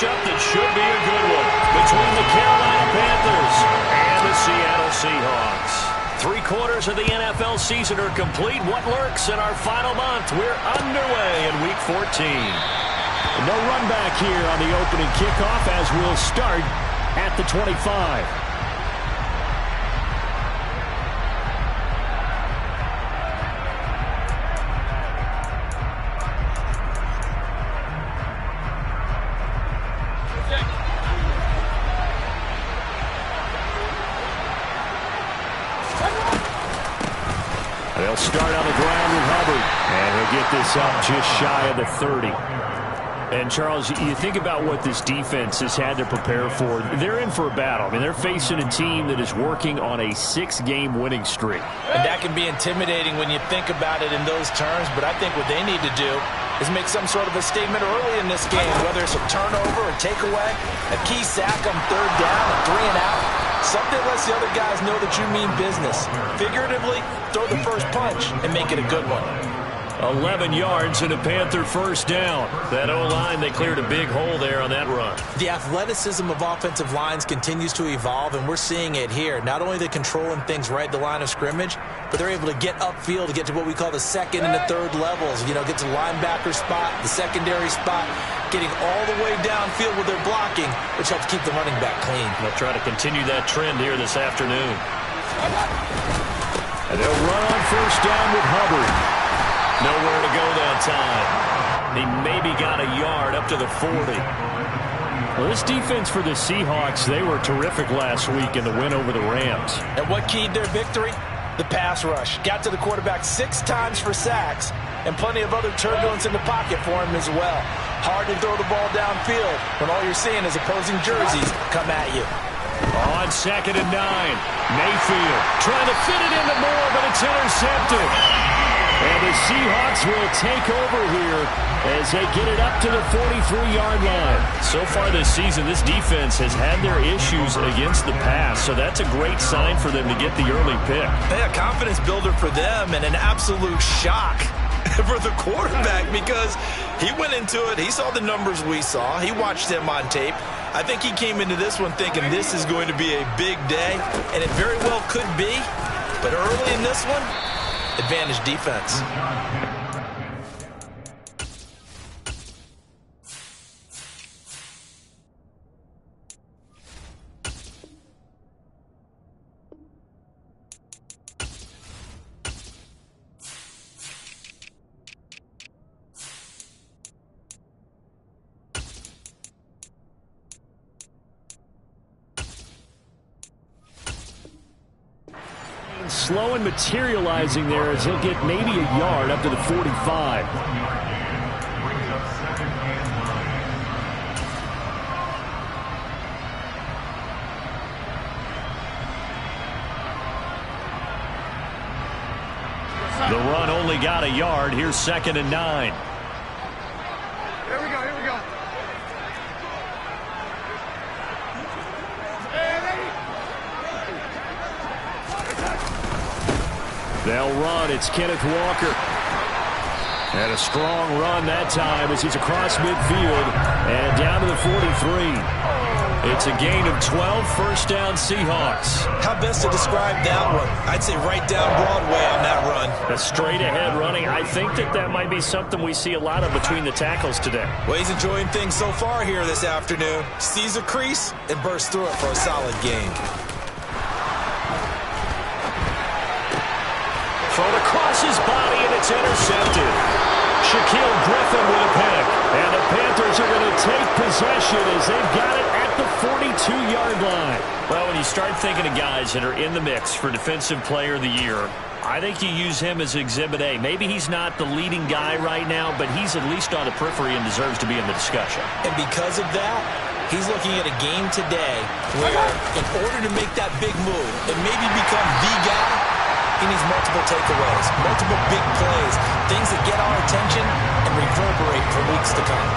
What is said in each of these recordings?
matchup that should be a good one between the Carolina Panthers and the Seattle Seahawks. 3/4 of the NFL season are complete. What lurks in our final month? We're underway in Week 14. No run back here on the opening kickoff as we'll start at the 25. They'll start on the ground with Hubbard. And he'll get this up just shy of the 30. And, Charles, you think about what this defense has had to prepare for. They're in for a battle. I mean, they're facing a team that is working on a 6-game winning streak. And that can be intimidating when you think about it in those terms. But I think what they need to do is make some sort of a statement early in this game, whether it's a turnover, a takeaway, a key sack on 3rd down, a 3-and-out. Something lets the other guys know that you mean business. Figuratively, throw the first punch and make it a good one. 11 yards and a Panther first down. That O-line, they cleared a big hole there on that run. The athleticism of offensive lines continues to evolve, and we're seeing it here. Not only are they controlling things right at the line of scrimmage, but they're able to get upfield to get to what we call the 2nd and the 3rd levels. You know, get to the linebacker spot, the secondary spot, getting all the way downfield with their blocking, which helps keep the running back clean. They'll try to continue that trend here this afternoon. And they'll run on first down with Hubbard. Nowhere to go that time. He maybe got a yard up to the 40. Well, this defense for the Seahawks, they were terrific last week in the win over the Rams. And what keyed their victory? The pass rush. Got to the quarterback 6 times for sacks, and plenty of other turbulence in the pocket for him as well. Hard to throw the ball downfield when all you're seeing is opposing jerseys come at you. On 2nd and 9, Mayfield trying to fit it into Moore, but it's intercepted. And the Seahawks will take over here as they get it up to the 43-yard line. So far this season, this defense has had their issues against the pass, so that's a great sign for them to get the early pick. Yeah, confidence builder for them and an absolute shock for the quarterback because he went into it. He saw the numbers we saw. He watched them on tape. I think he came into this one thinking this is going to be a big day, and it very well could be. But early in this one, advantage defense. Slow and materializing there as he'll get maybe a yard up to the 45. The run only got a yard. Here's 2nd and 9. Here we go. They'll run. It's Kenneth Walker. And a strong run that time as he's across midfield and down to the 43. It's a gain of 12, first down Seahawks. How best to describe that one? I'd say right down Broadway on that run. A straight ahead running. I think that might be something we see a lot of between the tackles today. Well, he's enjoying things so far here this afternoon. Sees a crease and bursts through it for a solid gain. Thrown across his body, and it's intercepted. Shaquille Griffin with a pick. And the Panthers are going to take possession as they've got it at the 42-yard line. Well, when you start thinking of guys that are in the mix for Defensive Player of the Year, I think you use him as Exhibit A. Maybe he's not the leading guy right now, but he's at least on the periphery and deserves to be in the discussion. And because of that, he's looking at a game today where in order to make that big move and maybe become the guy, he needs multiple takeaways, multiple big plays, things that get our attention and reverberate for weeks to come.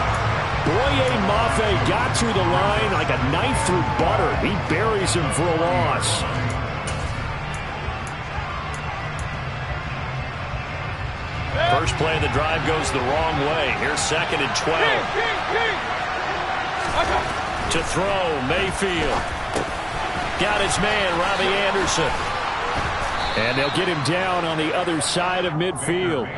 Boye Mafe got through the line like a knife through butter. He buries him for a loss. First play of the drive goes the wrong way. Here's 2nd and 12. To throw, Mayfield. Got his man, Robbie Anderson. And they'll get him down on the other side of midfield.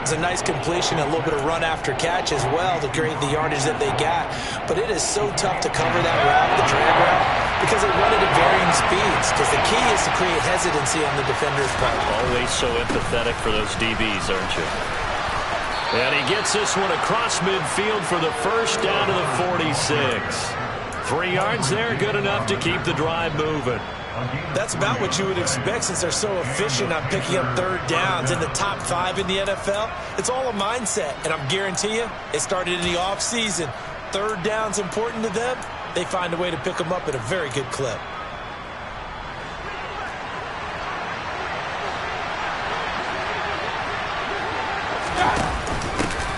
It's a nice completion, a little bit of run after catch as well to create the yardage that they got. But it is so tough to cover that route, the drag route, because they run it at varying speeds. Because the key is to create hesitancy on the defender's part. Always so empathetic for those DBs, aren't you? And he gets this one across midfield for the first down to the 46. 3 yards there, good enough to keep the drive moving. That's about what you would expect since they're so efficient on picking up third downs. In the top 5 in the NFL, it's all a mindset. And I'm guarantee you, it started in the offseason. Third down's important to them. They find a way to pick them up at a very good clip.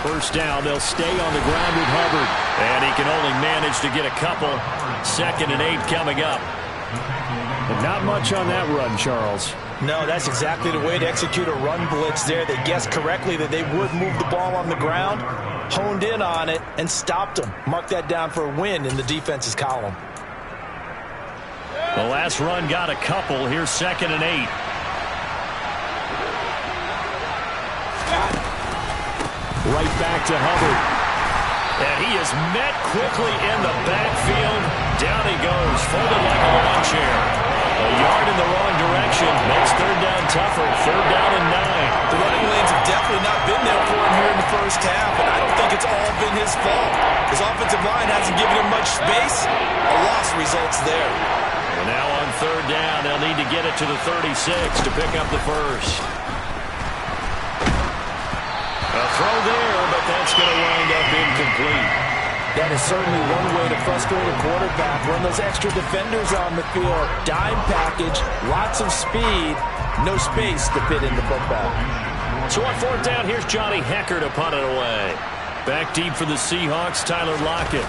First down, they'll stay on the ground with Hubbard. And he can only manage to get a couple. 2nd and 8 coming up. But not much on that run, Charles. No, that's exactly the way to execute a run blitz there. They guessed correctly that they would move the ball on the ground, honed in on it, and stopped them. Mark that down for a win in the defense's column. The last run got a couple. Here's 2nd and 8. Right back to Hubbard. And he is met quickly in the backfield. Down he goes, folded like a lawn chair. A yard in the wrong direction makes third down tougher. 3rd down and 9. The running lanes have definitely not been there for him here in the first half, and I don't think it's all been his fault. His offensive line hasn't given him much space. A loss results there. And now on 3rd down, they'll need to get it to the 36 to pick up the first. A throw there, but that's going to wind up incomplete. That is certainly one way to frustrate a quarterback. Run those extra defenders on the field. Dime package, lots of speed, no space to fit in the football. So on 4th down, here's Johnny Hekker to punt it away. Back deep for the Seahawks, Tyler Lockett.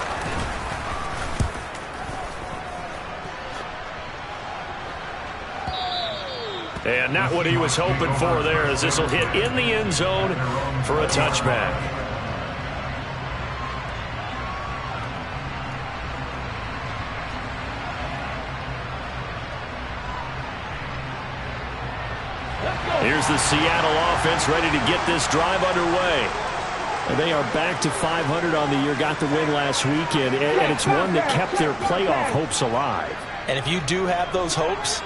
And not what he was hoping for there, as this will hit in the end zone for a touchback. Here's the Seattle offense ready to get this drive underway. And they are back to 500 on the year, got the win last weekend, and it's one that kept their playoff hopes alive. And if you do have those hopes,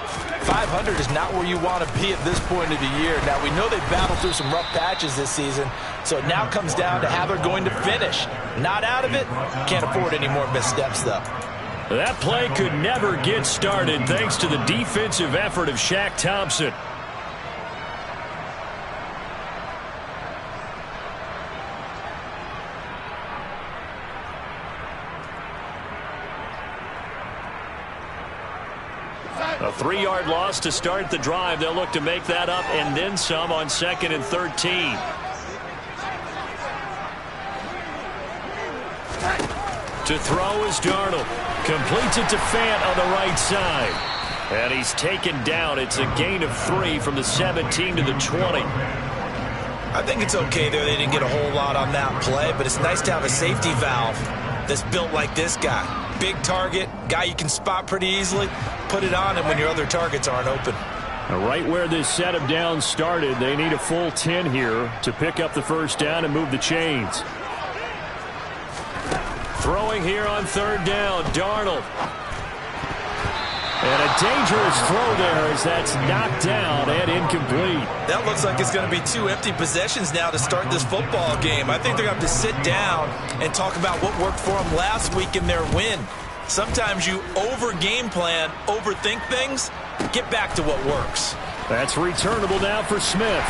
500 is not where you want to be at this point of the year. Now, we know they've battled through some rough patches this season, so it now comes down to how they're going to finish. Not out of it, can't afford any more missteps, though. That play could never get started thanks to the defensive effort of Shaq Thompson. A 3-yard loss to start the drive. They'll look to make that up and then some on 2nd and 13. To throw is Darnold. Completes it to Fant on the right side. And he's taken down. It's a gain of 3 from the 17 to the 20. I think it's okay there. They didn't get a whole lot on that play, but it's nice to have a safety valve that's built like this guy. Big target, guy you can spot pretty easily. Put it on him when your other targets aren't open. Right where this set of downs started, they need a full 10 here to pick up the first down and move the chains. Throwing here on 3rd down, Darnold. And a dangerous throw there as that's knocked down and incomplete. That looks like it's going to be 2 empty possessions now to start this football game. I think they're going to have to sit down and talk about what worked for them last week in their win. Sometimes you over-game plan, overthink things. Get back to what works. That's returnable now for Smith.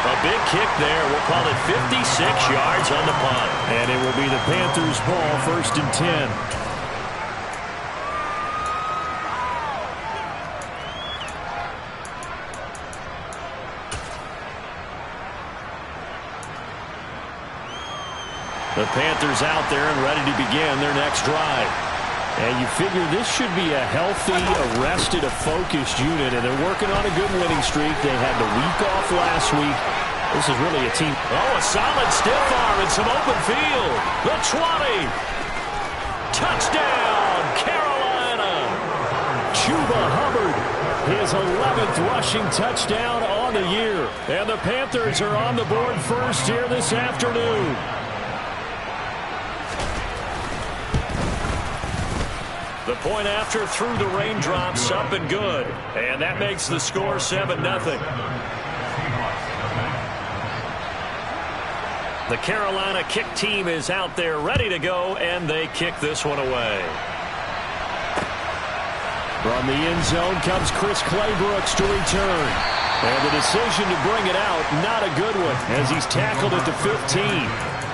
A big kick there. We'll call it 56 yards on the punt. And it will be the Panthers' ball, 1st and 10. The Panthers out there and ready to begin their next drive. And you figure this should be a healthy, arrested, a focused unit, and they're working on a good winning streak. They had the week off last week. This is really a team. Oh, a solid stiff arm and some open field. The 20. Touchdown, Carolina! Chuba Hubbard, his 11th rushing touchdown on the year. And the Panthers are on the board first here this afternoon. The point after through the raindrops, up and good. And that makes the score 7-0. The Carolina kick team is out there ready to go, and they kick this one away. From the end zone comes Chris Claybrooks to return. And the decision to bring it out, not a good one, as he's tackled at the 15.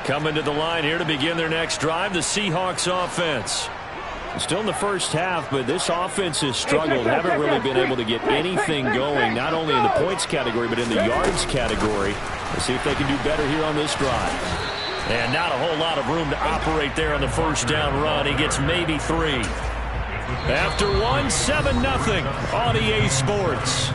Coming to the line here to begin their next drive, the Seahawks offense. Still in the first half, but this offense has struggled. Haven't really been able to get anything going, not only in the points category, but in the yards category. Let's see if they can do better here on this drive. And not a whole lot of room to operate there on the first down run. He gets maybe 3. After 1, 7-0 on EA Sports.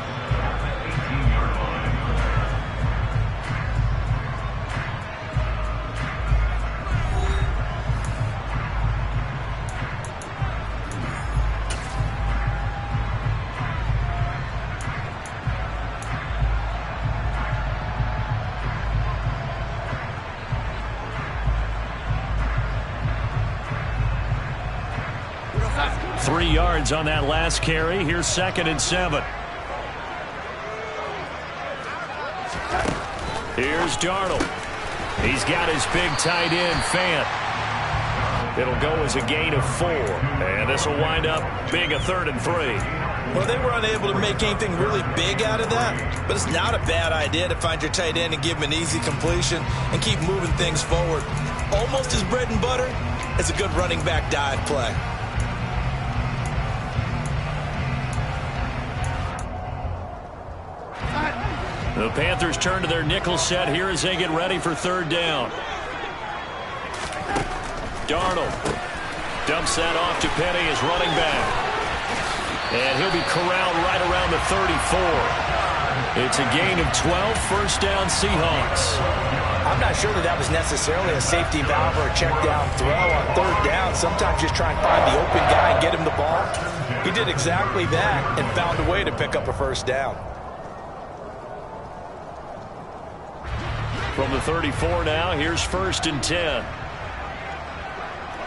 On that last carry. Here's 2nd and 7. Here's Darnold. He's got his big tight end, Fant. It'll go as a gain of 4. And this will wind up being a 3rd and 3. Well, they were unable to make anything really big out of that, but it's not a bad idea to find your tight end and give him an easy completion and keep moving things forward. Almost as bread and butter as a good running back dive play. The Panthers turn to their nickel set here as they get ready for 3rd down. Darnold dumps that off to Penny as running back. And he'll be corralled right around the 34. It's a gain of 12, first down Seahawks. I'm not sure that was necessarily a safety valve or a check down throw on 3rd down. Sometimes just try and find the open guy and get him the ball. He did exactly that and found a way to pick up a first down. From the 34 now, here's 1st and 10.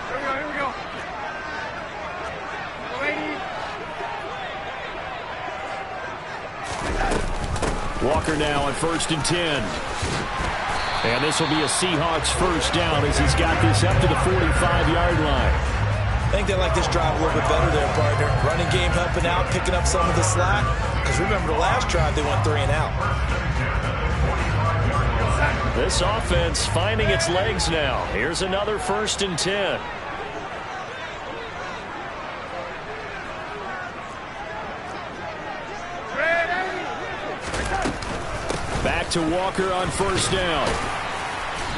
Here we go. Walker now on 1st and 10. And this will be a Seahawks first down as he's got this up to the 45-yard line. I think they like this drive a little bit better there, partner. Running game helping out, picking up some of the slack. Because remember the last drive, they went 3 and out. This offense finding its legs now. Here's another 1st and 10. Back to Walker on 1st down.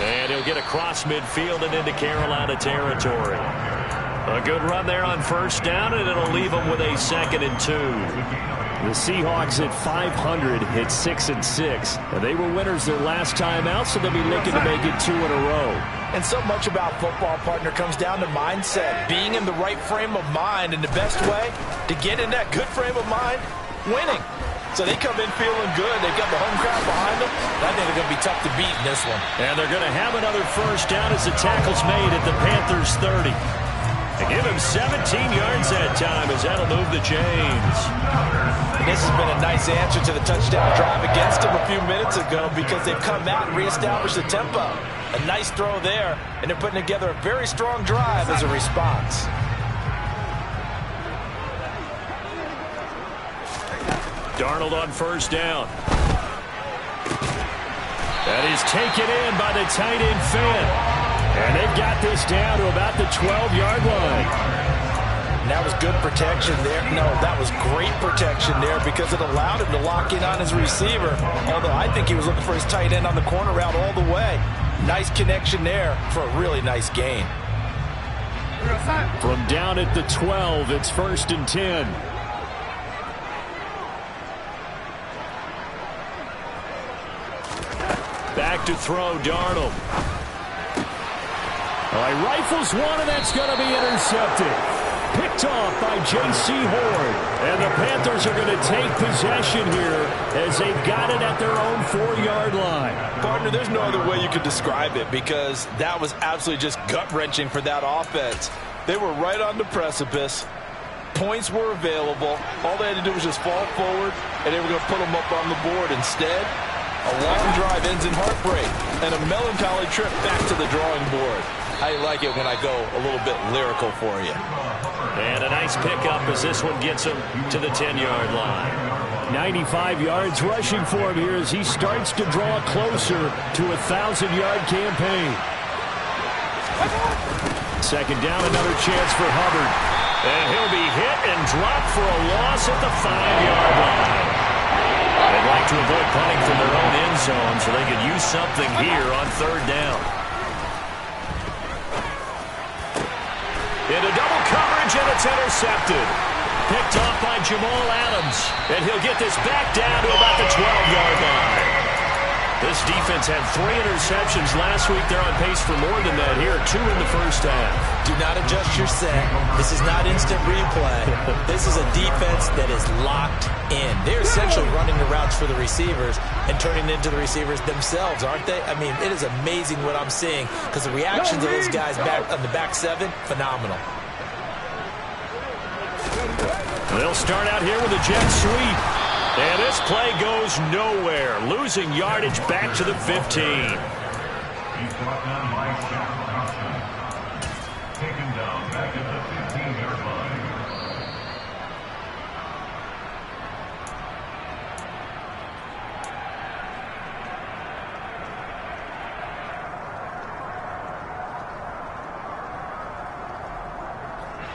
And he'll get across midfield and into Carolina territory. A good run there on 1st down, and it'll leave them with a 2nd and 2. The Seahawks at 500 hit 6 and 6. And they were winners their last time out, so they'll be looking to make it 2 in a row. And so much about football, partner, comes down to mindset. Being in the right frame of mind, and the best way to get in that good frame of mind, winning. So they come in feeling good. They've got the home crowd behind them. I think they're going to be tough to beat in this one. And they're going to have another first down as the tackle's made at the Panthers 30. They give him 17 yards that time as that'll move the chains. This has been a nice answer to the touchdown drive against them a few minutes ago because they've come out and reestablished the tempo. A nice throw there, and they're putting together a very strong drive as a response. Darnold on 1st down. That is taken in by the tight end Fant. And they've got this down to about the 12-yard line. And that was good protection there. No, that was great protection there because it allowed him to lock in on his receiver. Although I think he was looking for his tight end on the corner route all the way. Nice connection there for a really nice gain. From down at the 12, it's 1st and 10. Back to throw, Darnold. All right, rifles one, and that's going to be intercepted. Picked off by J.C. Horn. And the Panthers are going to take possession here as they've got it at their own 4-yard line. Partner, there's no other way you could describe it because that was absolutely just gut-wrenching for that offense. They were right on the precipice. Points were available. All they had to do was just fall forward, and they were going to put them up on the board. Instead, a long drive ends in heartbreak and a melancholy trip back to the drawing board. I like it when I go a little bit lyrical for you. And a nice pickup as this one gets him to the 10-yard line. 95 yards rushing for him here as he starts to draw closer to a 1,000-yard campaign. Second down, another chance for Hubbard. And he'll be hit and dropped for a loss at the 5-yard line. They'd like to avoid punting from their own end zone so they could use something here on 3rd down. Into double coverage, and it's intercepted. Picked off by Jamal Adams. And he'll get this back down to about the 12-yard line. This defense had 3 interceptions last week. They're on pace for more than that here. 2 in the first half. Do not adjust your set. This is not instant replay. This is a defense that is locked in. They're essentially running the routes for the receivers and turning into the receivers themselves, aren't they? I mean, it is amazing what I'm seeing because the reactions of those guys back on the back 7, phenomenal. They'll start out here with a jet sweep. And this play goes nowhere. Losing yardage back to the 15. He's brought down by Johnson. Taken down back at the 15-yard line.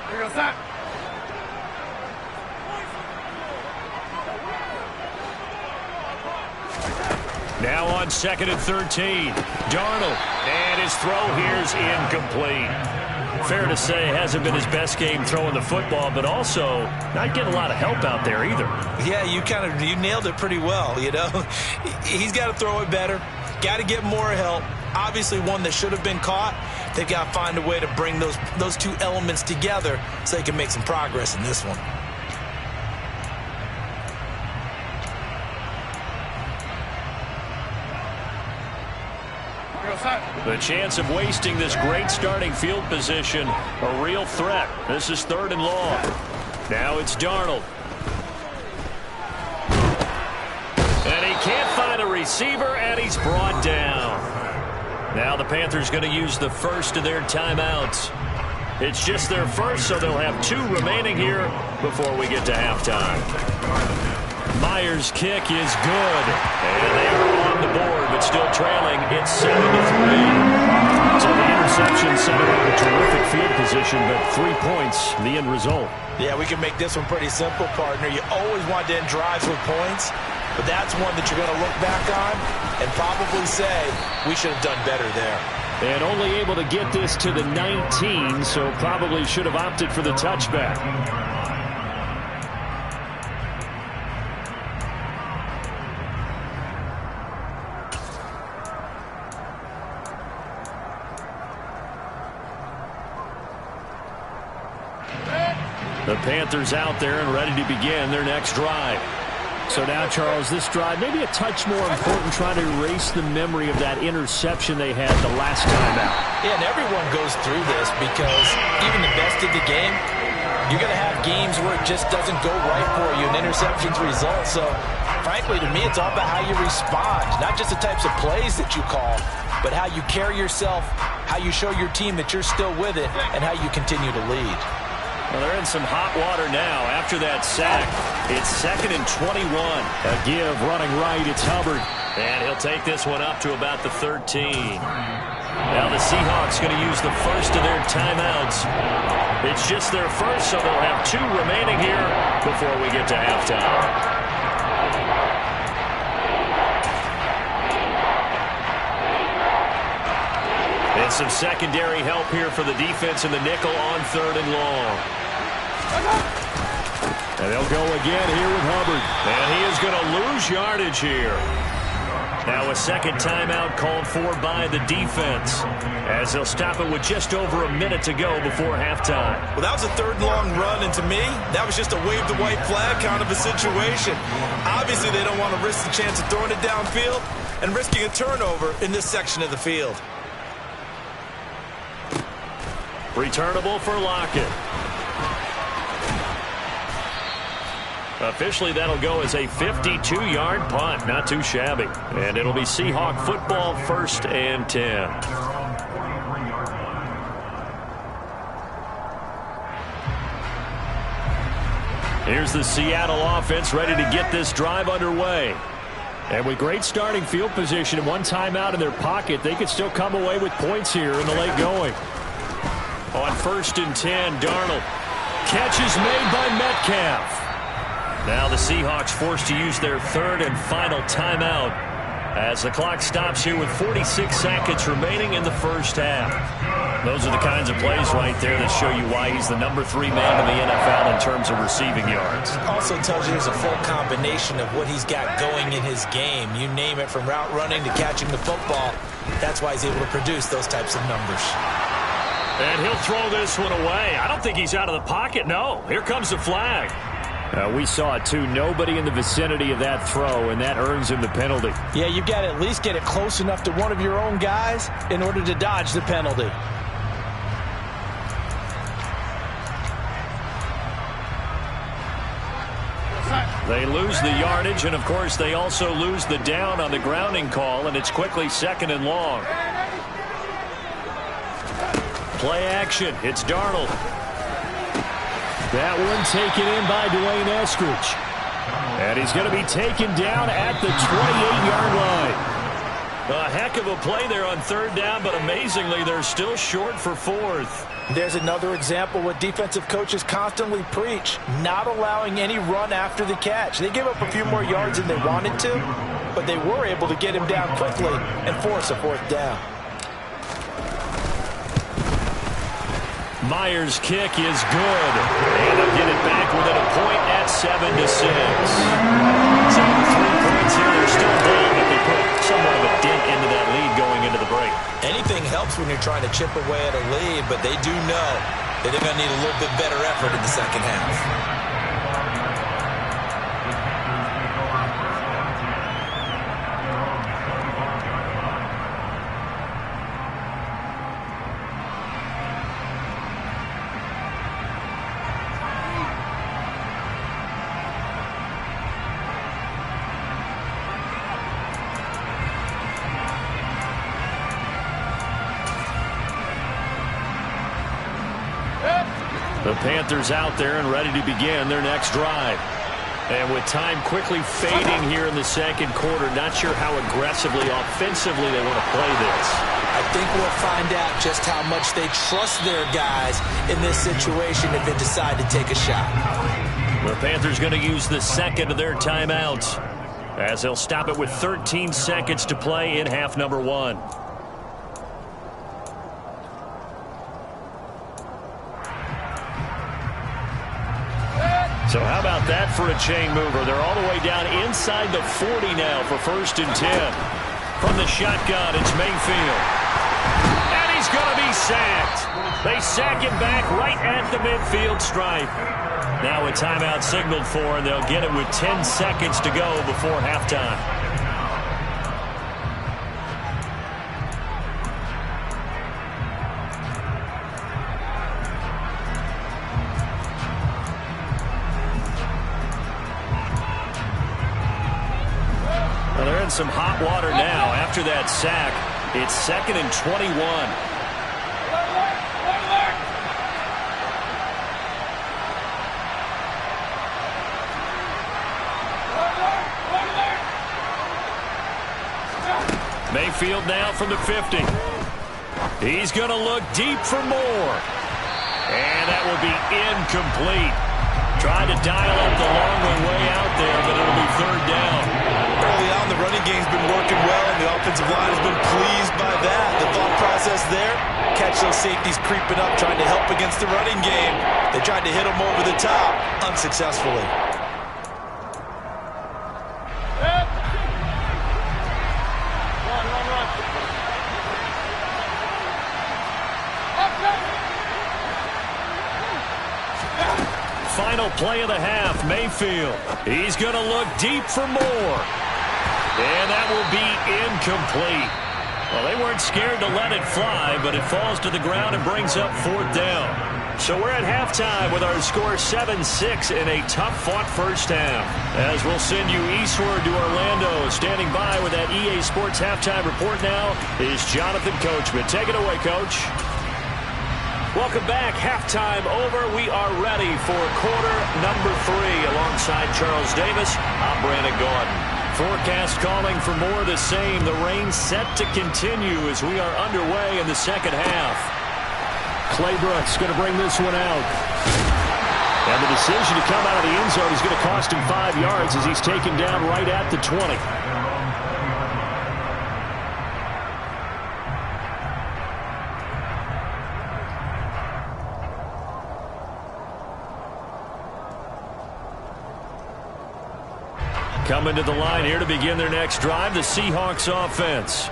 Here goes that. Now on 2nd and 13. Darnold. And his throw here's incomplete. Fair to say, hasn't been his best game throwing the football, but also not getting a lot of help out there either. Yeah, you nailed it pretty well, you know. He's got to throw it better. Got to get more help. Obviously one that should have been caught. They've got to find a way to bring those 2 elements together so they can make some progress in this one. The chance of wasting this great starting field position, a real threat. This is 3rd and long. Now it's Darnold. And he can't find a receiver, and he's brought down. Now the Panthers going to use the first of their timeouts. It's just their first, so they'll have 2 remaining here before we get to halftime. Myers' kick is good. And they are on the board, but still trailing. It's 7-3. So the interception set up a terrific field position, but 3 points, the end result. Yeah, we can make this one pretty simple, partner. You always want to end drives with points, but that's one that you're going to look back on and probably say, we should have done better there. And only able to get this to the 19, so probably should have opted for the touchback. The Panthers out there and ready to begin their next drive. So now, Charles, this drive maybe a touch more important, trying to erase the memory of that interception they had the last time out. Yeah, and everyone goes through this because even the best of the game, you're going to have games where it just doesn't go right for you and interceptions result. So, frankly, to me, it's all about how you respond, not just the types of plays that you call, but how you carry yourself, how you show your team that you're still with it, and how you continue to lead. Well, they're in some hot water now after that sack. It's 2nd and 21. A give running right. It's Hubbard. And he'll take this one up to about the 13. Now the Seahawks going to use the first of their timeouts. It's just their first, so they'll have 2 remaining here before we get to halftime. And some secondary help here for the defense in the nickel on 3rd and long. And they'll go again here with Hubbard. And he is going to lose yardage here. Now a second timeout called for by the defense, as they'll stop it with just over a minute to go before halftime. Well, that was a 3rd and long run, and to me, that was just a wave the white flag kind of a situation. Obviously, they don't want to risk the chance of throwing it downfield and risking a turnover in this section of the field. Returnable for Lockett. Officially, that'll go as a 52-yard punt. Not too shabby. And it'll be Seahawk football, 1st and 10. Here's the Seattle offense ready to get this drive underway. And with great starting field position and one timeout in their pocket, they could still come away with points here in the late going. On 1st and 10, Darnold. Catch is made by Metcalf. Now the Seahawks forced to use their 3rd and final timeout as the clock stops here with 46 seconds remaining in the first half. Those are the kinds of plays right there that show you why he's the number 3 man in the NFL in terms of receiving yards. Also tells you there's a full combination of what he's got going in his game. You name it, from route running to catching the football. That's why he's able to produce those types of numbers. And he'll throw this one away. I don't think he's out of the pocket, no. Here comes the flag. We saw it, too. Nobody in the vicinity of that throw, and that earns him the penalty. Yeah, you've got to at least get it close enough to one of your own guys in order to dodge the penalty. They lose the yardage, and, of course, they also lose the down on the grounding call, and it's quickly 2nd and long. Play action. It's Darnold. That one taken in by Dwayne Eskridge. And he's going to be taken down at the 28-yard line. A heck of a play there on 3rd down, but amazingly, they're still short for 4th. There's another example what defensive coaches constantly preach, not allowing any run after the catch. They gave up a few more yards than they wanted to, but they were able to get him down quickly and force a 4th down. Myers' kick is good. And they'll get it back within a point at 7-6. So 3 points here. They're still down, but they put somewhat of a dent into that lead going into the break. Anything helps when you're trying to chip away at a lead, but they do know that they're going to need a little bit better effort in the second half. The Panthers out there and ready to begin their next drive. And with time quickly fading here in the second quarter, not sure how aggressively, offensively they want to play this. I think we'll find out just how much they trust their guys in this situation if they decide to take a shot. The Panthers going to use the second of their timeouts as they'll stop it with 13 seconds to play in half number 1. So how about that for a chain mover? They're all the way down inside the 40 now for 1st and 10. From the shotgun, it's Mayfield. And he's going to be sacked. They sack him back right at the midfield stripe. Now a timeout signaled for, and they'll get it with 10 seconds to go before halftime. They're in some hot water now. After that sack, it's 2nd and 21. Mayfield now from the 50. He's going to look deep for more. And that will be incomplete. Tried to dial up the long way out there, but it'll be 3rd down. Early on, the running running game's been working well, and the offensive line has been pleased by that. The thought process there, catch those safeties creeping up, trying to help against the running game. They tried to hit them over the top, unsuccessfully. Final play of the half, Mayfield. He's going to look deep for more. And that will be incomplete. Well, they weren't scared to let it fly, but it falls to the ground and brings up 4th down. So we're at halftime with our score 7-6 in a tough-fought first half. As we'll send you eastward to Orlando. Standing by with that EA Sports halftime report now is Jonathan Coachman. Take it away, Coach. Welcome back. Halftime over. We are ready for quarter number 3. Alongside Charles Davis, I'm Brandon Gaudin. Forecast calling for more of the same. The rain set to continue as we are underway in the second half. Claybrooks going to bring this one out. And the decision to come out of the end zone is going to cost him 5 yards as he's taken down right at the 20. Coming to the line here to begin their next drive, the Seahawks offense.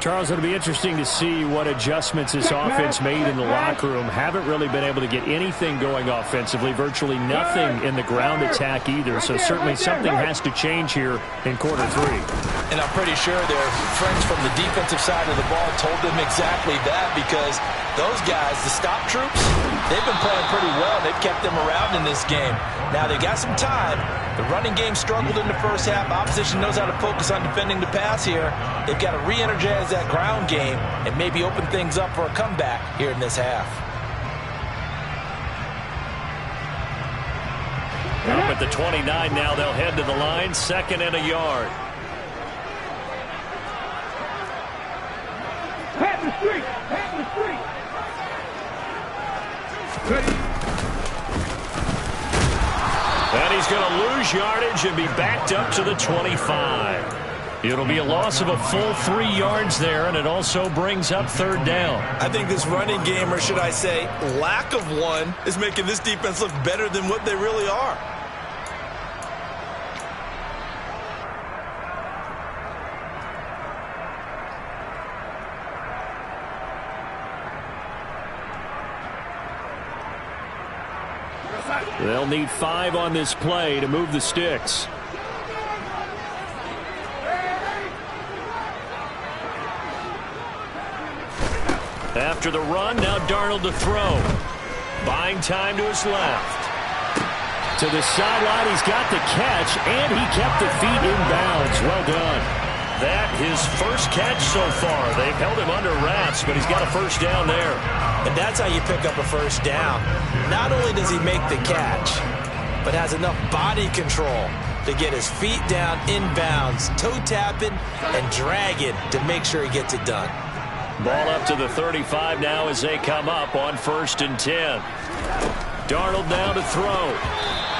Charles, it'll be interesting to see what adjustments this offense made in the locker room. Haven't really been able to get anything going offensively, virtually nothing in the ground attack either. So certainly something has to change here in quarter 3. And I'm pretty sure their friends from the defensive side of the ball told them exactly that, because those guys, the stop troops, they've been playing pretty well. They've kept them around in this game. Now they got some time. The running game struggled in the first half. Opposition knows how to focus on defending the pass here. They've got to re-energize that ground game and maybe open things up for a comeback here in this half. Up at the 29 now, they'll head to the line, 2nd and a yard. Pat the street! Pat the street! And he's going to lose yardage and be backed up to the 25. It'll be a loss of a full 3 yards there, and it also brings up 3rd down. I think this running game, or should I say lack of one, is making this defense look better than what they really are. They'll need 5 on this play to move the sticks. After the run, now Darnold to throw. Buying time to his left. To the sideline, he's got the catch, and he kept the feet in bounds. Well done. That his first catch so far. They've held him under wraps, but he's got a first down there. And that's how you pick up a first down. Not only does he make the catch, but has enough body control to get his feet down in bounds, toe tapping and dragging to make sure he gets it done. Ball up to the 35 now as they come up on 1st and 10. Darnold now to throw.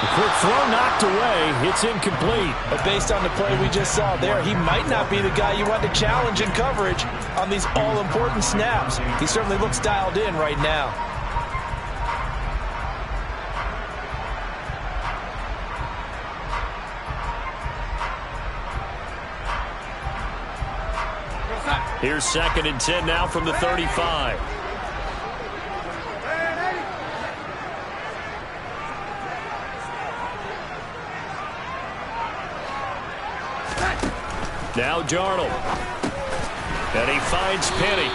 The quick throw knocked away. It's incomplete. But based on the play we just saw there, he might not be the guy you want to challenge in coverage on these all-important snaps. He certainly looks dialed in right now. Here's 2nd and 10 now from the 35. Now Darnold. And he finds Penny.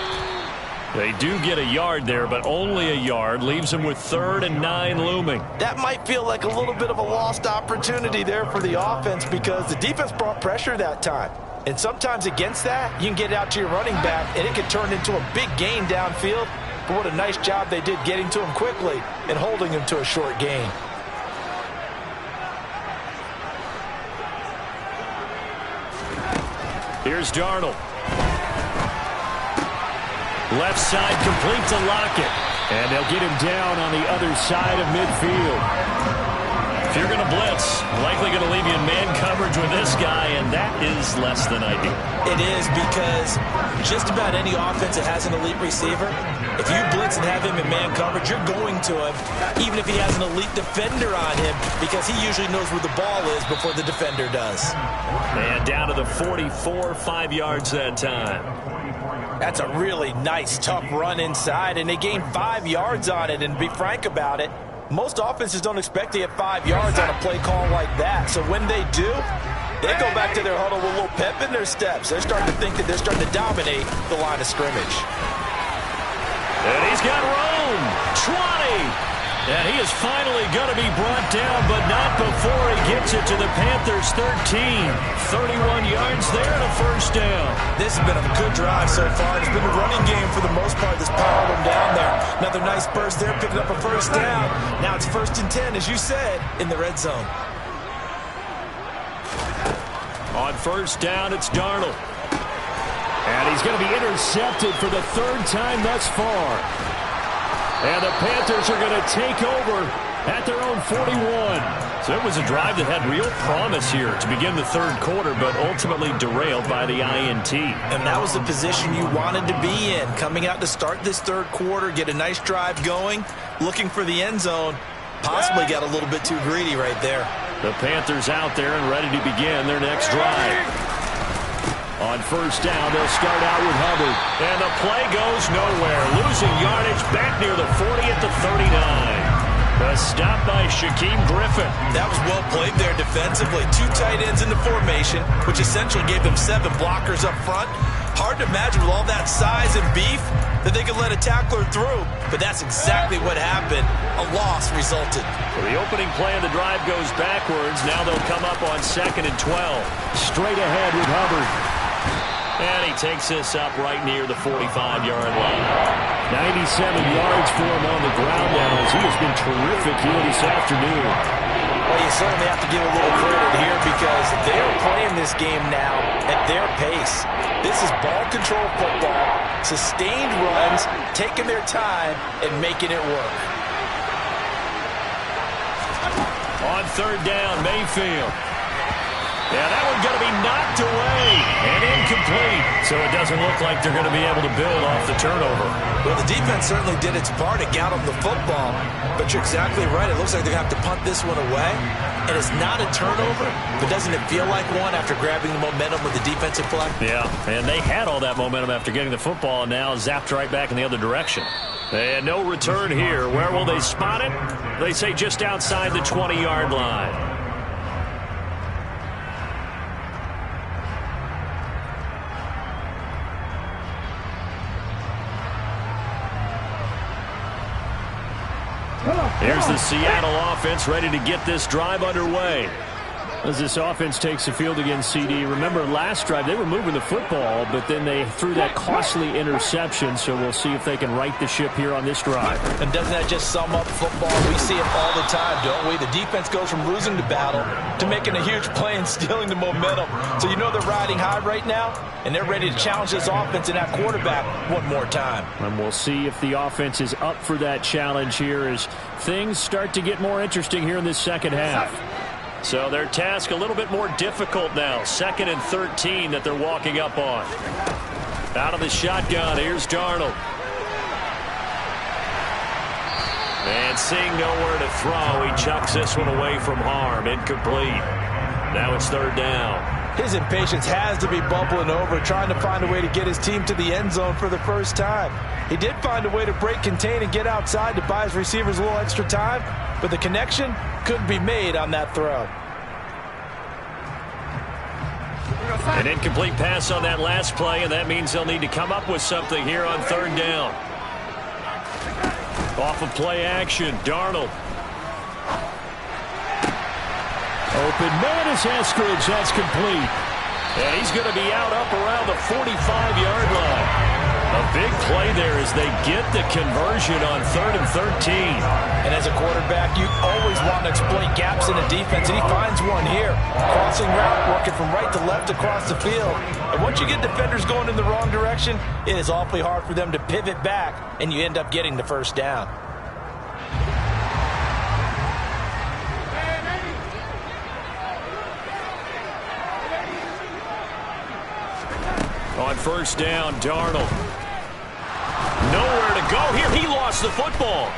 They do get a yard there, but only a yard. Leaves him with 3rd and 9 looming. That might feel like a little bit of a lost opportunity there for the offense, because the defense brought pressure that time. And sometimes against that, you can get out to your running back, and it can turn into a big gain downfield. But what a nice job they did getting to him quickly and holding him to a short gain. Here's Darnold. Left side complete to Lockett. And they'll get him down on the other side of midfield. If you're going to blitz, likely going to leave you in man coverage with this guy, and that is less than ideal. It is, because just about any offense that has an elite receiver, if you blitz and have him in man coverage, you're going to him, even if he has an elite defender on him, because he usually knows where the ball is before the defender does. And down to the 44, 5 yards that time. That's a really nice, tough run inside, and they gained 5 yards on it. And to be frank about it, most offenses don't expect to get 5 yards on a play call like that. So when they do, they go back to their huddle with a little pep in their steps. They're starting to think that they're starting to dominate the line of scrimmage. And he's got room. 20. And he is finally going to be brought down, but not before he gets it to the Panthers' 13. 31 yards there and a first down. This has been a good drive so far. It's been a running game for the most part that's powered them down there. Another nice burst there, picking up a first down. Now it's 1st and 10, as you said, in the red zone. On first down, it's Darnold. And he's going to be intercepted for the 3rd time thus far. And the Panthers are going to take over at their own 41. So it was a drive that had real promise here to begin the 3rd quarter, but ultimately derailed by the INT. And that was the position you wanted to be in. Coming out to start this 3rd quarter, get a nice drive going, looking for the end zone. Possibly got a little bit too greedy right there. The Panthers out there and ready to begin their next drive. On first down, they'll start out with Hubbard. And the play goes nowhere. Losing yardage back near the 40 at the 39. A stop by Shaquem Griffin. That was well played there defensively. 2 tight ends in the formation, which essentially gave them 7 blockers up front. Hard to imagine with all that size and beef that they could let a tackler through. But that's exactly what happened. A loss resulted. Well, the opening play of the drive goes backwards. Now they'll come up on 2nd and 12. Straight ahead with Hubbard. And he takes this up right near the 45-yard line. 97 yards for him on the ground now, as he has been terrific here this afternoon. Well, you certainly have to give a little credit here, because they are playing this game now at their pace. This is ball control football, sustained runs, taking their time and making it work. On 3rd down, Mayfield. Yeah, that one's going to be knocked away and incomplete. So it doesn't look like they're going to be able to build off the turnover. Well, the defense certainly did its part to get them the football. But you're exactly right. It looks like they're going to have to punt this one away. And it's not a turnover, but doesn't it feel like one after grabbing the momentum with the defensive play? Yeah, and they had all that momentum after getting the football, and now zapped right back in the other direction. And no return here. Where will they spot it? They say just outside the 20-yard line. Here's the Seattle offense ready to get this drive underway. As this offense takes the field against CD, remember last drive they were moving the football, but then they threw that costly interception, so we'll see if they can right the ship here on this drive. And doesn't that just sum up football? We see it all the time, don't we? The defense goes from losing the battle to making a huge play and stealing the momentum. So you know they're riding high right now, and they're ready to challenge this offense and that quarterback one more time. And we'll see if the offense is up for that challenge here as things start to get more interesting here in this second half. So their task a little bit more difficult now. 2nd and 13 that they're walking up on. Out of the shotgun, here's Darnold. And seeing nowhere to throw, he chucks this one away from harm. Incomplete. Now it's 3rd down. His impatience has to be bubbling over, trying to find a way to get his team to the end zone for the first time. He did find a way to break, contain, and get outside to buy his receivers a little extra time, but the connection couldn't be made on that throw. An incomplete pass on that last play, and that means they'll need to come up with something here on 3rd down. Off of play action, Darnold. Open man is Eskridge. That's complete. And he's going to be out up around the 45-yard line. A big play there as they get the conversion on 3rd and 13. And as a quarterback, you always want to exploit gaps in the defense, and he finds one here. Crossing route, working from right to left across the field. And once you get defenders going in the wrong direction, it is awfully hard for them to pivot back, and you end up getting the first down. On first down, Darnold. Nowhere to go here. He lost the football.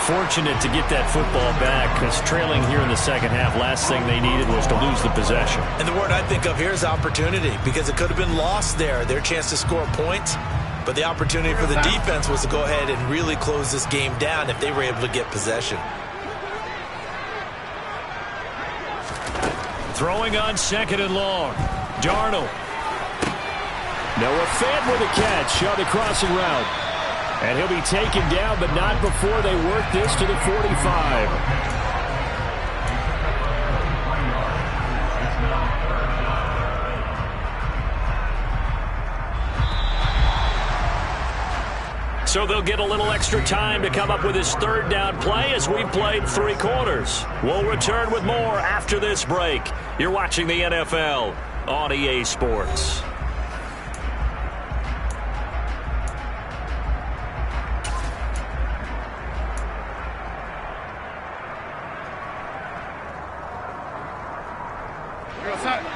Fortunate to get that football back because trailing here in the second half, last thing they needed was to lose the possession. And the word I think of here is opportunity, because it could have been lost there, their chance to score points. But the opportunity for the defense was to go ahead and really close this game down if they were able to get possession. Throwing on second and long. Darnold. Noah Fant with a catch on the crossing route. And he'll be taken down, but not before they work this to the 45. So they'll get a little extra time to come up with his third down play as we've played 3 quarters. We'll return with more after this break. You're watching the NFL on EA Sports.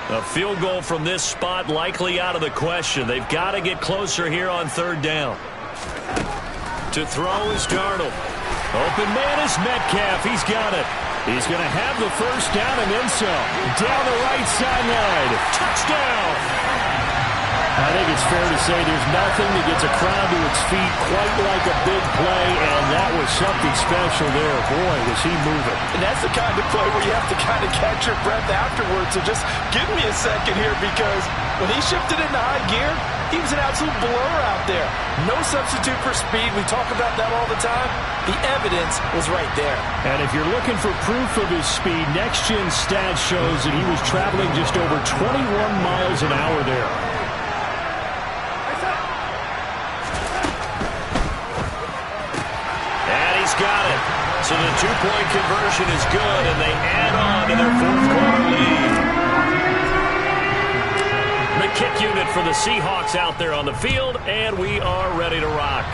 A field goal from this spot likely out of the question. They've got to get closer here on third down. To throw is Darnold. Open man is Metcalf. He's got it. He's going to have the first down and then some. Down the right sideline. Touchdown. I think it's fair to say there's nothing that gets a crowd to its feet quite like a big play, and that was something special there. Boy, was he moving. And that's the kind of play where you have to kind of catch your breath afterwards. So just give me a second here, because when he shifted into high gear, he was an absolute blur out there. No substitute for speed. We talk about that all the time. The evidence was right there. And if you're looking for proof of his speed, Next Gen Stats shows that he was traveling just over 21 miles an hour there. Got it. So the two-point conversion is good, and they add on to their fourth quarter lead. The kick unit for the Seahawks out there on the field, and we are ready to rock.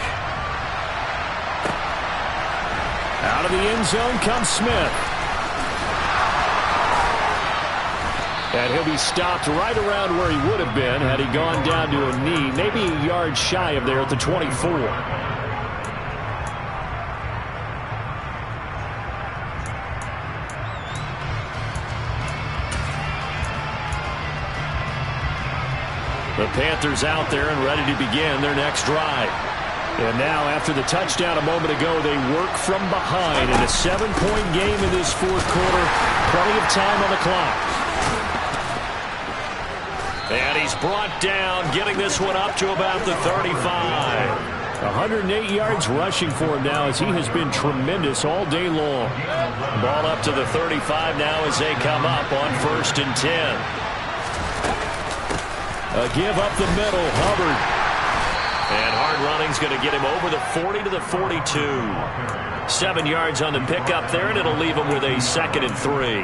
Out of the end zone comes Smith. And he'll be stopped right around where he would have been had he gone down to a knee, maybe a yard shy of there at the 24. The Panthers out there and ready to begin their next drive. And now, after the touchdown a moment ago, they work from behind in a 7-point game in this fourth quarter. Plenty of time on the clock. And he's brought down, getting this one up to about the 35. 108 yards rushing for him now, as he has been tremendous all day long. Ball up to the 35 now as they come up on 1st and 10. A give up the middle, Hubbard. And hard running's going to get him over the 40 to the 42. 7 yards on the pickup there, and it'll leave him with a 2nd and 3.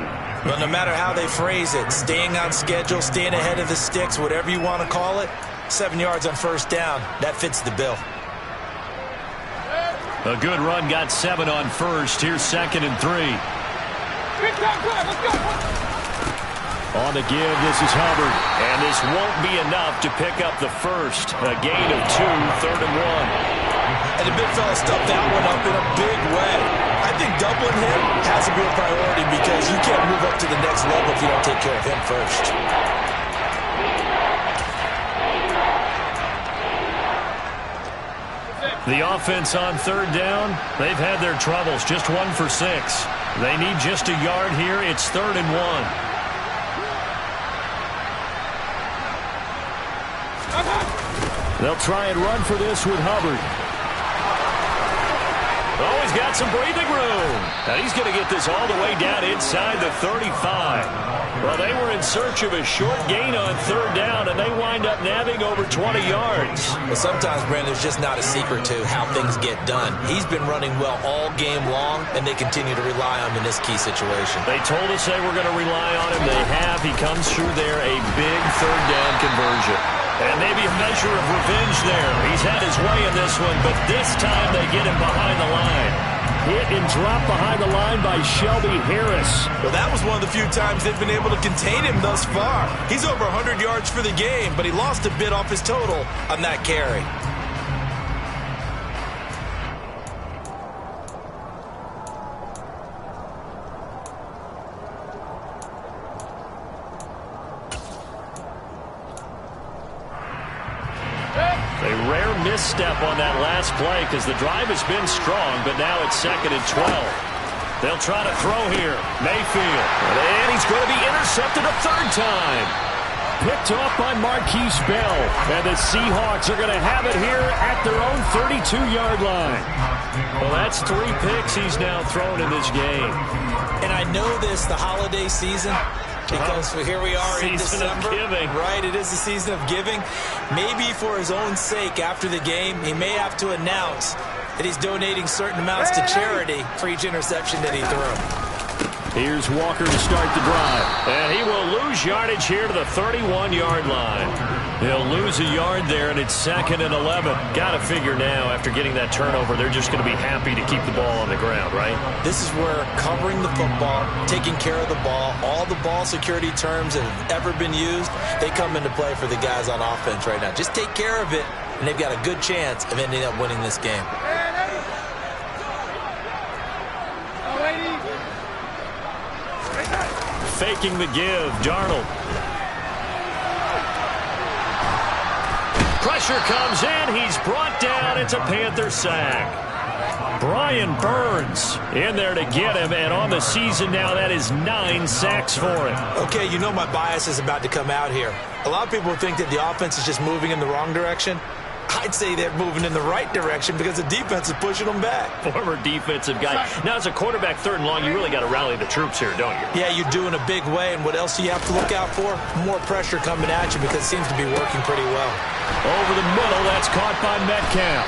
But no matter how they phrase it, staying on schedule, staying ahead of the sticks, whatever you want to call it, 7 yards on first down, that fits the bill. A good run got 7 on first. Here's 2nd and 3. Let's go. On the give, this is Hubbard. And this won't be enough to pick up the first. A gain of 2, 3rd and 1. And the big fella stuffed that one up in a big way. I think doubling him has to be a priority, because you can't move up to the next level if you don't take care of him first. The offense on 3rd down, they've had their troubles. Just 1 for 6. They need just a yard here. It's 3rd and 1. They'll try and run for this with Hubbard. Oh, he's got some breathing room. And he's going to get this all the way down inside the 35. Well, they were in search of a short gain on 3rd down, and they wind up nabbing over 20 yards. But sometimes, Brandon, there's just not a secret to how things get done. He's been running well all game long, and they continue to rely on him in this key situation. They told us they were going to rely on him. They have. He comes through there, a big 3rd down conversion. And maybe a measure of revenge there. He's had his way in this one, but this time they get him behind the line. hit and dropped behind the line by Shelby Harris. Well, that was one of the few times they've been able to contain him thus far. He's over 100 yards for the game, but he lost a bit off his total on that carry. A rare misstep on that last play because the drive has been strong, but now it's 2nd and 12. They'll try to throw here. Mayfield. And he's going to be intercepted a third time. Picked off by Marquise Bell. And the Seahawks are going to have it here at their own 32-yard line. Well, that's 3 picks he's now thrown in this game. And I know this, the holiday season, because here we are in December. Season of giving. Right, it is the season of giving. Maybe for his own sake after the game, he may have to announce that he's donating certain amounts to charity for each interception that he threw. Here's Walker to start the drive. And he will lose yardage here to the 31-yard line. He'll lose a yard there, and it's 2nd and 11. Got to figure now, after getting that turnover, they're just going to be happy to keep the ball on the ground, right? This is where covering the football, taking care of the ball, all the ball security terms that have ever been used, they come into play for the guys on offense right now. Just take care of it, and they've got a good chance of ending up winning this game. Faking the give, Darnold. Pressure comes in. He's brought down. It's a Panther sack. Brian Burns in there to get him, and on the season now, that is 9 sacks for him. Okay, you know my bias is about to come out here. A lot of people think that the offense is just moving in the wrong direction. I'd say they're moving in the right direction because the defense is pushing them back. Former defensive guy. Now, as a quarterback, 3rd and long, you really got to rally the troops here, don't you? Yeah, you're doing a big way, and what else do you have to look out for? More pressure coming at you because it seems to be working pretty well. Over the middle, that's caught by Metcalf.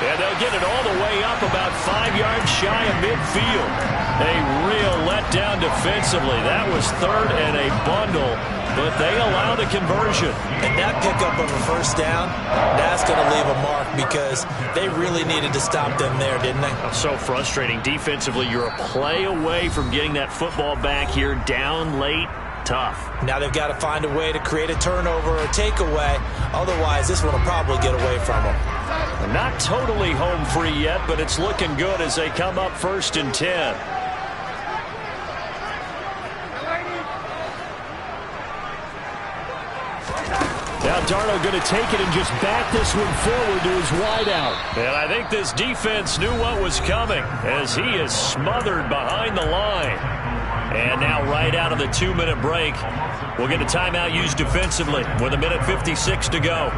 And they'll get it all the way up about 5 yards shy of midfield. A real letdown defensively. That was 3rd and a bundle, but they allow the conversion. And that pickup of a first down, that's going to leave a mark because they really needed to stop them there, didn't they? So frustrating. Defensively, you're a play away from getting that football back here down late. Tough. Now they've got to find a way to create a turnover or takeaway. Otherwise, this one will probably get away from them. Not totally home free yet, but it's looking good as they come up 1st and 10. Now Darnold going to take it and just bat this one forward to his wideout. And I think this defense knew what was coming as he is smothered behind the line. And now right out of the 2-minute break, we'll get a timeout used defensively with 1:56 to go.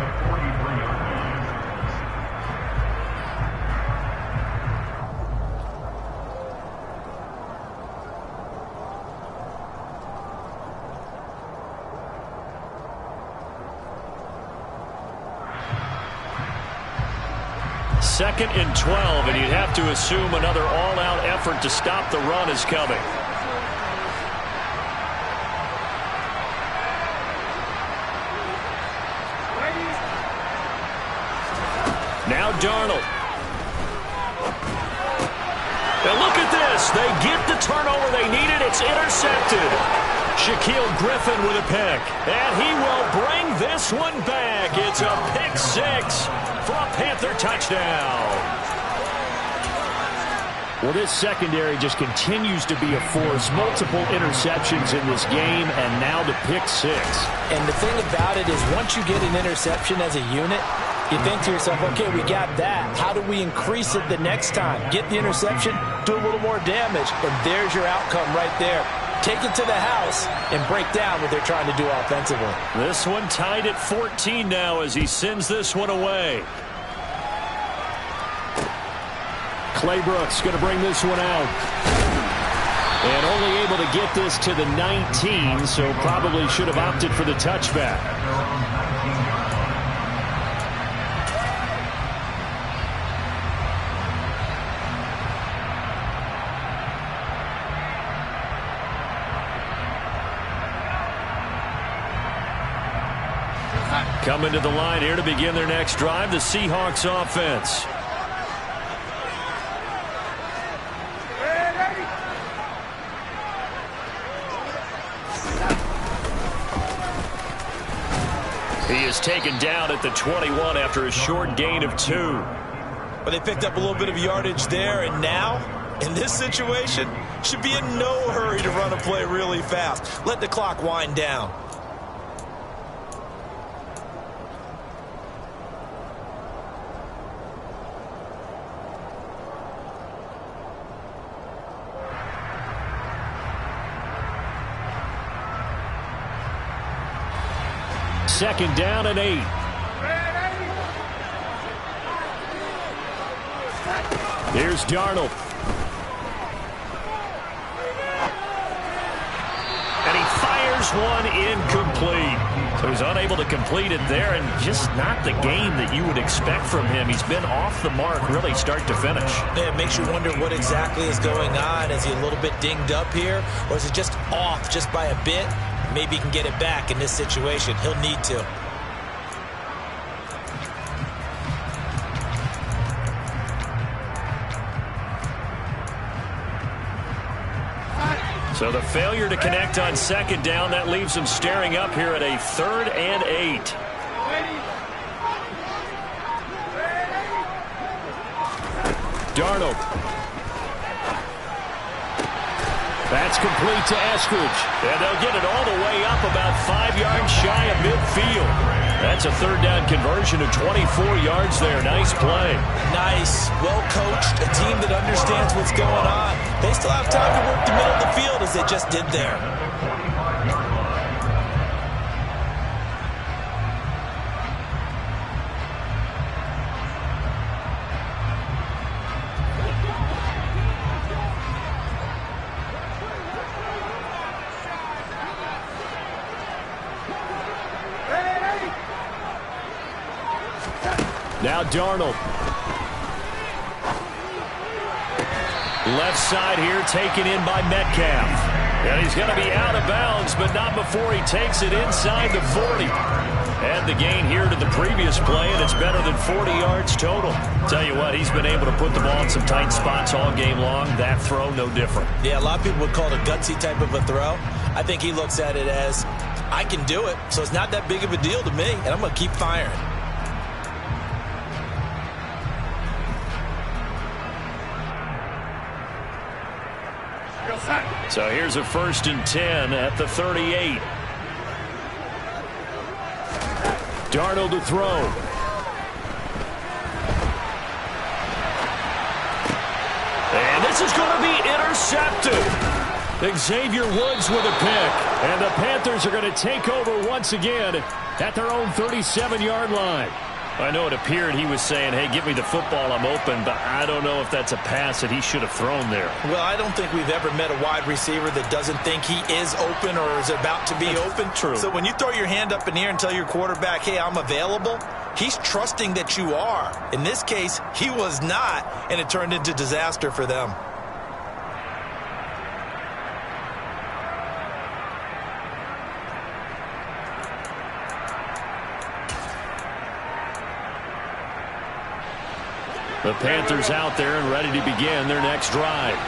Second and 12, and you'd have to assume another all-out effort to stop the run is coming. Now Darnold. And look at this. They get the turnover they needed. It's intercepted. Shaquill Griffin with a pick. And he will bring this one back. It's a pick 6 for a Panther touchdown. Well, this secondary just continues to be a force. Multiple interceptions in this game, and now the pick 6. And the thing about it is once you get an interception as a unit, you think to yourself, okay, we got that. How do we increase it the next time? Get the interception, do a little more damage, and there's your outcome right there. Take it to the house and break down what they're trying to do offensively. This one tied at 14 now as he sends this one away. Clay Brooks going to bring this one out. And only able to get this to the 19, so probably should have opted for the touchback. Coming to the line here to begin their next drive, the Seahawks offense. is taken down at the 21 after a short gain of 2. But they picked up a little bit of yardage there, and now, in this situation, should be in no hurry to run a play really fast. Let the clock wind down. Second down and 8. Here's Darnold. And he fires one incomplete. So he's unable to complete it there, and just not the game that you would expect from him. He's been off the mark really start to finish. Yeah, it makes you wonder what exactly is going on. Is he a little bit dinged up here, or is it just off just by a bit? Maybe he can get it back in this situation. He'll need to. So the failure to connect on second down, that leaves him staring up here at a 3rd and 8. Darnold. That's complete to Eskridge. And they'll get it all the way up about 5 yards shy of midfield. That's a 3rd down conversion of 24 yards there. Nice play. Nice, well-coached, a team that understands what's going on. They still have time to work the middle of the field as they just did there. Now Darnold. Left side here taken in by Metcalf. And he's going to be out of bounds, but not before he takes it inside the 40. And the gain here to the previous play, and it's better than 40 yards total. Tell you what, he's been able to put the ball in some tight spots all game long. That throw, no different. Yeah, a lot of people would call it a gutsy type of a throw. I think he looks at it as, I can do it, so it's not that big of a deal to me, and I'm going to keep firing. So here's a 1st and 10 at the 38. Darnold to throw. And this is going to be intercepted. Xavier Woods with a pick. And the Panthers are going to take over once again at their own 37-yard line. I know it appeared he was saying, hey, give me the football, I'm open, but I don't know if that's a pass that he should have thrown there. Well, I don't think we've ever met a wide receiver that doesn't think he is open or is about to be open. True. So when you throw your hand up in the air and tell your quarterback, hey, I'm available, he's trusting that you are. In this case, he was not, and it turned into disaster for them. The Panthers out there and ready to begin their next drive.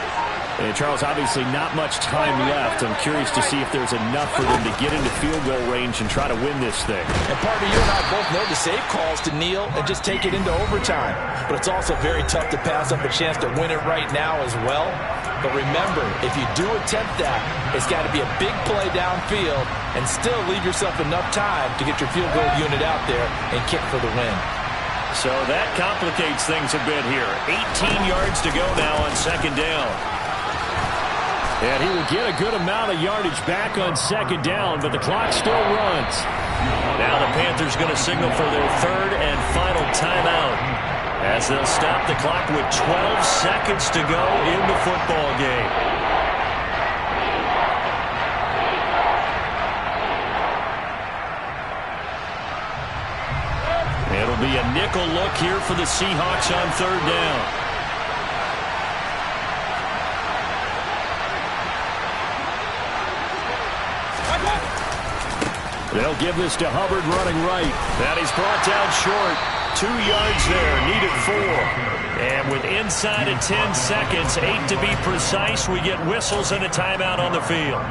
And Charles, obviously not much time left. I'm curious to see if there's enough for them to get into field goal range and try to win this thing. And Parker, you and I both know the safe calls to kneel and just take it into overtime. But it's also very tough to pass up a chance to win it right now as well. But remember, if you do attempt that, it's got to be a big play downfield and still leave yourself enough time to get your field goal unit out there and kick for the win. So that complicates things a bit here. 18 yards to go now on second down. And he will get a good amount of yardage back on second down, but the clock still runs. Now the Panthers going to signal for their 3rd and final timeout as they'll stop the clock with 12 seconds to go in the football game. It'll be a nickel look here for the Seahawks on 3rd down. They'll give this to Hubbard running right. And he's brought down short. 2 yards there, needed 4. And with inside of 10 seconds, 8 to be precise, we get whistles and a timeout on the field.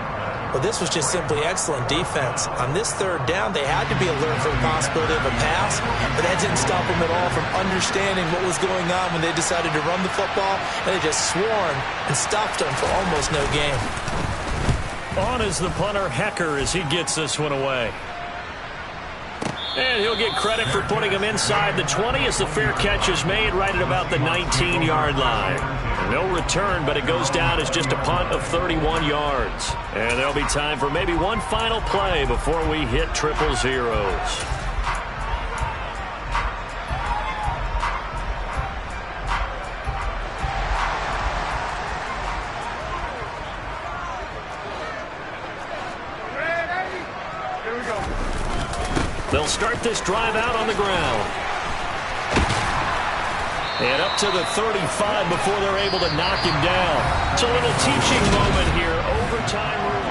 Well, this was just simply excellent defense. On this third down, they had to be alert for the possibility of a pass, but that didn't stop them at all from understanding what was going on when they decided to run the football, and they just swarmed and stopped them for almost no gain. On is the punter, Hecker, as he gets this one away. And he'll get credit for putting him inside the 20 as the fair catch is made right at about the 19-yard line. No return, but it goes down as just a punt of 31 yards. And there'll be time for maybe one final play before we hit triple zeros. They'll start this drive out on the ground. And up to the 35 before they're able to knock him down. It's a little teaching moment here. Overtime rule.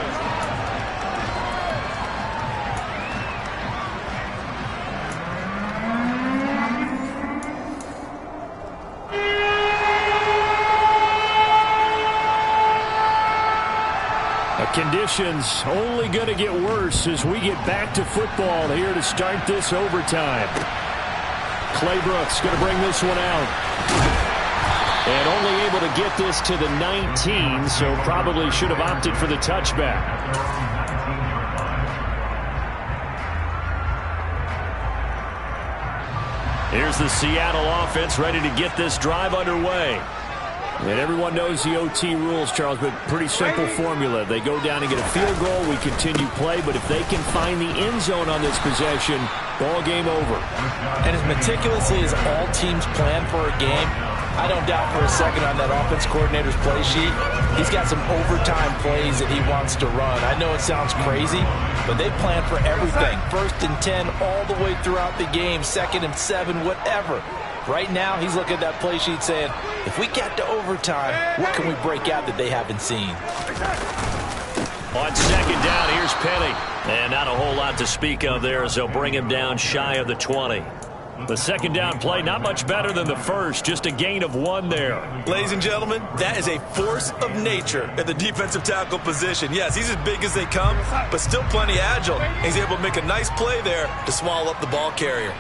Conditions only going to get worse as we get back to football here to start this overtime. Claybrooks going to bring this one out. And only able to get this to the 19, so probably should have opted for the touchback. Here's the Seattle offense ready to get this drive underway. And everyone knows the OT rules, Charles, but pretty simple formula. They go down and get a field goal, we continue play, but if they can find the end zone on this possession, ball game over. And as meticulously as all teams plan for a game, I don't doubt for a second on that offense coordinator's play sheet, he's got some overtime plays that he wants to run. I know it sounds crazy, but they plan for everything. 1st and 10 all the way throughout the game, 2nd and 7, whatever. Right now, he's looking at that play sheet saying, if we get to overtime, what can we break out that they haven't seen? On 2nd down, here's Penny. And not a whole lot to speak of there as they'll bring him down shy of the 20. The 2nd down play, not much better than the first, just a gain of 1 there. Ladies and gentlemen, that is a force of nature at the defensive tackle position. Yes, he's as big as they come, but still plenty agile. He's able to make a nice play there to swallow up the ball carrier.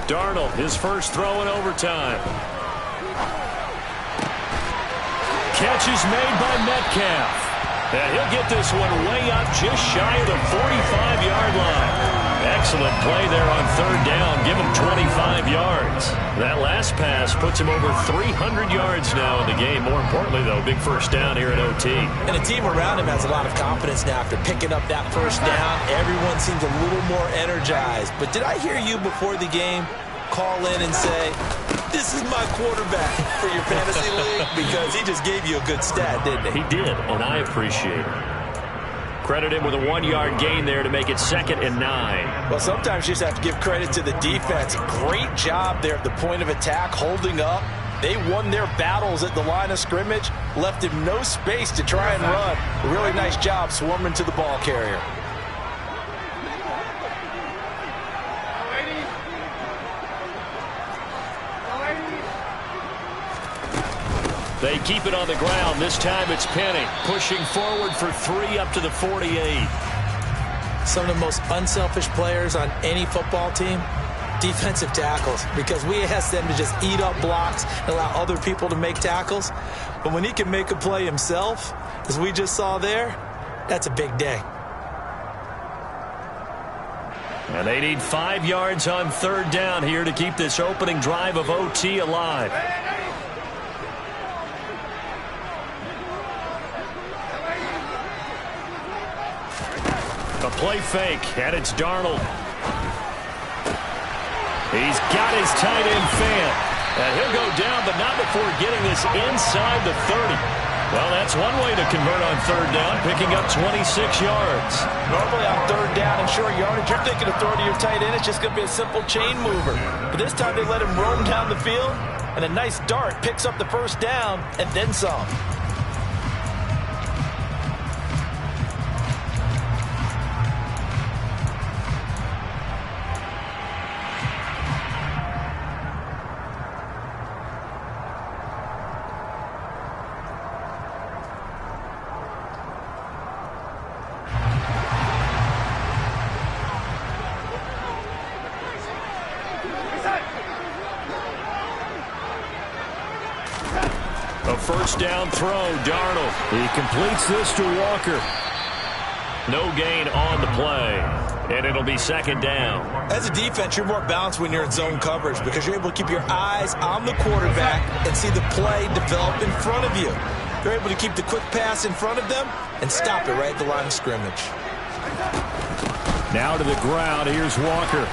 Darnold, his first throw in overtime. Catch is made by Metcalf. And he'll get this one way up just shy of the 45-yard line. Excellent play there on 3rd down. Give him 25 yards. That last pass puts him over 300 yards now in the game. More importantly, though, big first down here at OT. And the team around him has a lot of confidence now after picking up that first down. Everyone seems a little more energized. But did I hear you before the game call in and say, this is my quarterback for your fantasy league? Because he just gave you a good stat, didn't he? He did, and I appreciate it. Credit him with a 1-yard gain there to make it 2nd and 9. Well, sometimes you just have to give credit to the defense. Great job there at the point of attack, holding up. They won their battles at the line of scrimmage, left him no space to try and run. A really nice job swarming to the ball carrier. They keep it on the ground. This time it's Penny pushing forward for 3 up to the 48. Some of the most unselfish players on any football team, defensive tackles, because we ask them to just eat up blocks and allow other people to make tackles. But when he can make a play himself, as we just saw there, that's a big day. And they need 5 yards on 3rd down here to keep this opening drive of OT alive. A play fake, and it's Darnold. He's got his tight end fan. And he'll go down, but not before getting this inside the 30. Well, that's one way to convert on 3rd down, picking up 26 yards. Normally on 3rd down and short yardage, you're thinking of throwing to your tight end. It's just going to be a simple chain mover. But this time they let him roam down the field, and a nice dart picks up the 1st down and then some. A first down throw, Darnold. He completes this to Walker. No gain on the play, and it'll be second down. As a defense, you're more balanced when you're in zone coverage because you're able to keep your eyes on the quarterback and see the play develop in front of you. You're able to keep the quick pass in front of them and stop it right at the line of scrimmage. Now to the ground. Here's Walker.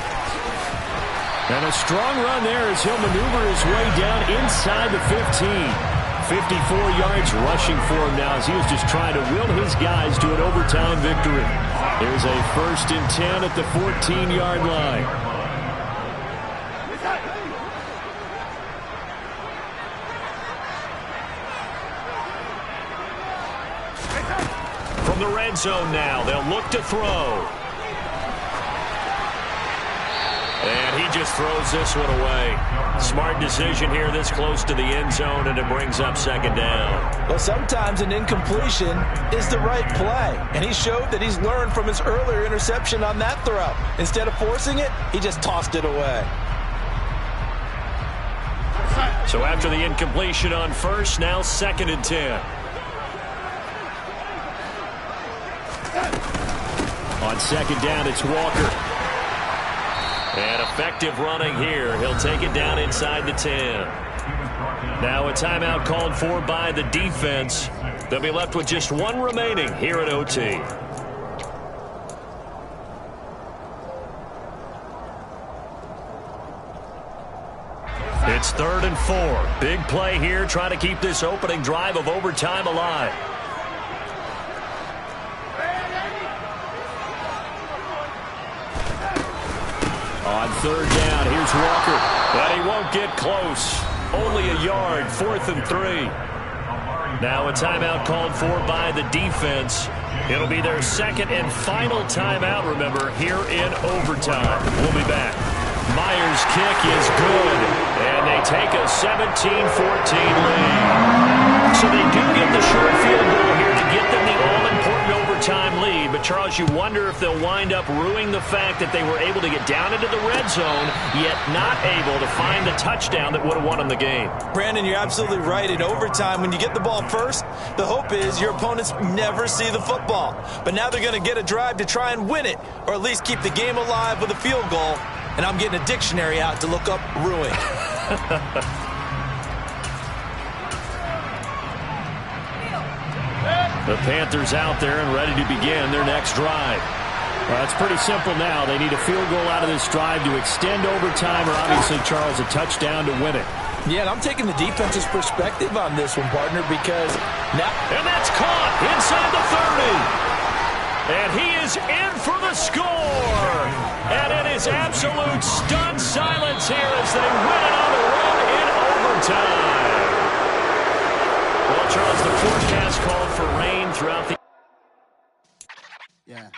And a strong run there as he'll maneuver his way down inside the 15. 54 yards rushing for him now as he was just trying to will his guys to an overtime victory. There's a 1st and 10 at the 14-yard line. From the red zone now, they'll look to throw. And he just throws this one away. Smart decision here this close to the end zone, and it brings up second down. Well, sometimes an incompletion is the right play, and he showed that he's learned from his earlier interception on that throw. Instead of forcing it, he just tossed it away. So after the incompletion on first, now 2nd and 10. On second down, it's Walker. And effective running here. He'll take it down inside the 10. Now a timeout called for by the defense. They'll be left with just one remaining here at OT. It's 3rd and 4. Big play here, trying to keep this opening drive of overtime alive. On 3rd down, here's Walker. But he won't get close. Only a yard, 4th and 3. Now a timeout called for by the defense. It'll be their 2nd and final timeout, remember, here in overtime. We'll be back. Myers' kick is good, and they take a 17-14 lead. So they do get the short field goal here to get them the all-important overtime lead. But, Charles, you wonder if they'll wind up ruining the fact that they were able to get down into the red zone, yet not able to find the touchdown that would have won them the game. Brandon, you're absolutely right. In overtime, when you get the ball first, the hope is your opponents never see the football. But now they're going to get a drive to try and win it, or at least keep the game alive with a field goal. And I'm getting a dictionary out to look up ruin. The Panthers out there and ready to begin their next drive. Well, it's pretty simple now. They need a field goal out of this drive to extend overtime, or obviously, Charles, a touchdown to win it. Yeah, and I'm taking the defense's perspective on this one, partner, because now... And that's caught inside the 30. And he is in for the score. And it is absolute stunned silence here as they win it on the run in overtime. Well, Charles, the forecast called for rain throughout the... Yeah.